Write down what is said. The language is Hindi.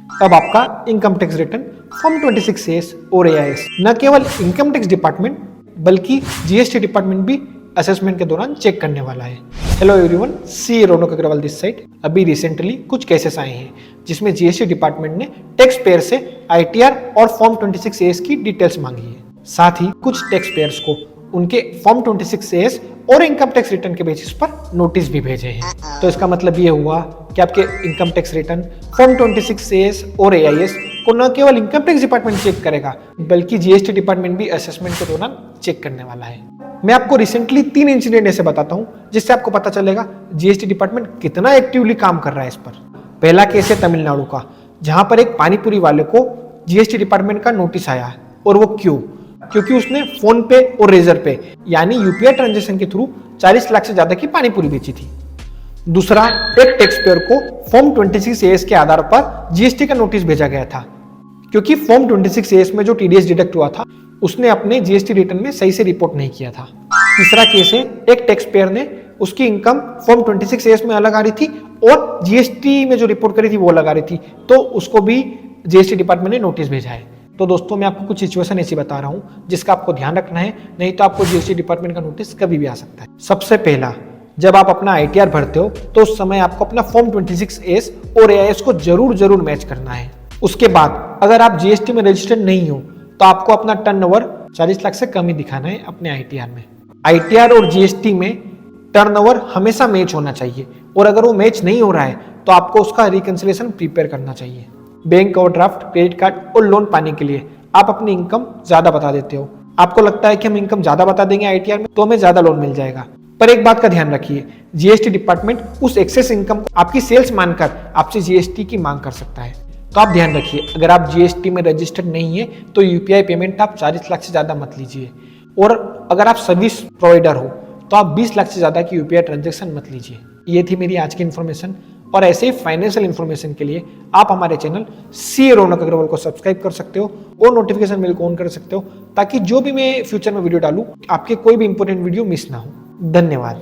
अब आपका income tax return form 26A और AIS न केवल इनकम टैक्स डिपार्टमेंट बल्कि जीएसटी डिपार्टमेंट भी असेसमेंट के दौरान चेक करने वाला है। Hello everyone, C Raunak Agarwal this side. अभी रिसेंटली कुछ केसेस आए हैं जिसमें जीएसटी डिपार्टमेंट ने टैक्स पेयर से ITR और फॉर्म 26A की डिटेल्स मांगी है। साथ ही कुछ टैक्स पेयर्स को उनके फॉर्म 26A और इनकम टैक्स रिटर्न के बेसिस पर नोटिस भी भेजे हैं। तो इसका मतलब ये हुआ कि आपके income tax return form 26A और AIS को न केवल इनकम टैक्स डिपार्टमेंट चेक करेगा बल्कि जीएसटी डिपार्टमेंट भी असेसमेंट के दौरान चेक करने वाला है। मैं आपको रिसेंटली 3 इंसिडेंट ऐसे बताता हूं जिससे आपको पता चलेगा जीएसटी डिपार्टमेंट कितना एक्टिवली काम कर रहा है इस पर। पहला केस है तमिलनाडु का, जहां पर एक पानीपुरी वाले को जीएसटी डिपार्टमेंट का नोटिस आया। और वो क्योंकि उसने फोन पे और रेजर पे यानी यूपीआई ट्रांजेक्शन के थ्रू 40 लाख से ज्यादा की पानीपुरी बेची थी। दूसरा, एक टैक्स पेयर को फॉर्म 26A के आधार पर जीएसटी का नोटिस भेजा गया था क्योंकि फॉर्म 26A में जो टीडीएस डिडक्ट हुआ था उसने अपने जीएसटी रिटर्न में सही से रिपोर्ट नहीं किया था। तीसरा केस है, एक टैक्स पेयर ने उसकी इनकम फॉर्म 26A में अलग आ रही थी और जीएसटी में जो रिपोर्ट करी थी वो अलग आ रही थी, तो उसको भी जीएसटी डिपार्टमेंट ने नोटिस भेजा है। तो दोस्तों, मैं आपको कुछ सिचुएशन ऐसी बता रहा हूं जिसका आपको ध्यान रखना है, नहीं तो आपको जीएसटी डिपार्टमेंट का नोटिस कभी भी आ सकता है। सबसे पहला, जब आप अपना ITR भरते हो तो उस समय आपको अपना फॉर्म 26A और AIS को जरूर मैच करना है। उसके बाद अगर आप जीएसटी में रजिस्टर्ड नहीं हो तो आपको अपना टर्नओवर 40 लाख से कम ही दिखाना है अपने ITR में। ITR और जीएसटी में टर्नओवर हमेशा मैच होना चाहिए और अगर वो मैच नहीं हो रहा है तो आपको उसका रिकंसिलिएशन प्रिपेयर करना चाहिए। बैंक ओवरड्राफ्ट, क्रेडिट कार्ड और लोन पाने के लिए आप अपनी इनकम ज्यादा बता देते हो। आपको लगता है कि हम इनकम ज्यादा बता देंगे ITR में तो हमें ज्यादा लोन मिल जाएगा, पर एक बात का ध्यान रखिए, जीएसटी डिपार्टमेंट उस एक्सेस इनकम को आपकी सेल्स मानकर आपसे जीएसटी की मांग कर सकता है। तो आप ध्यान रखिए, अगर आप जीएसटी में रजिस्टर्ड नहीं है तो यूपीआई पेमेंट आप 40 लाख से ज्यादा मत लीजिए, और अगर आप सर्विस प्रोवाइडर हो तो आप 20 लाख से ज्यादा की यूपीआई ट्रांजैक्शन मत लीजिए। ये थी मेरी आज की इन्फॉर्मेशन, और ऐसे ही फाइनेंशियल इन्फॉर्मेशन के लिए आप हमारे चैनल सी रौनक अग्रवाल को सब्सक्राइब कर सकते हो और नोटिफिकेशन बेल को ऑन कर सकते हो ताकि जो भी मैं फ्यूचर में वीडियो डालूं आपके कोई भी इंपॉर्टेंट वीडियो मिस ना हो। धन्यवाद।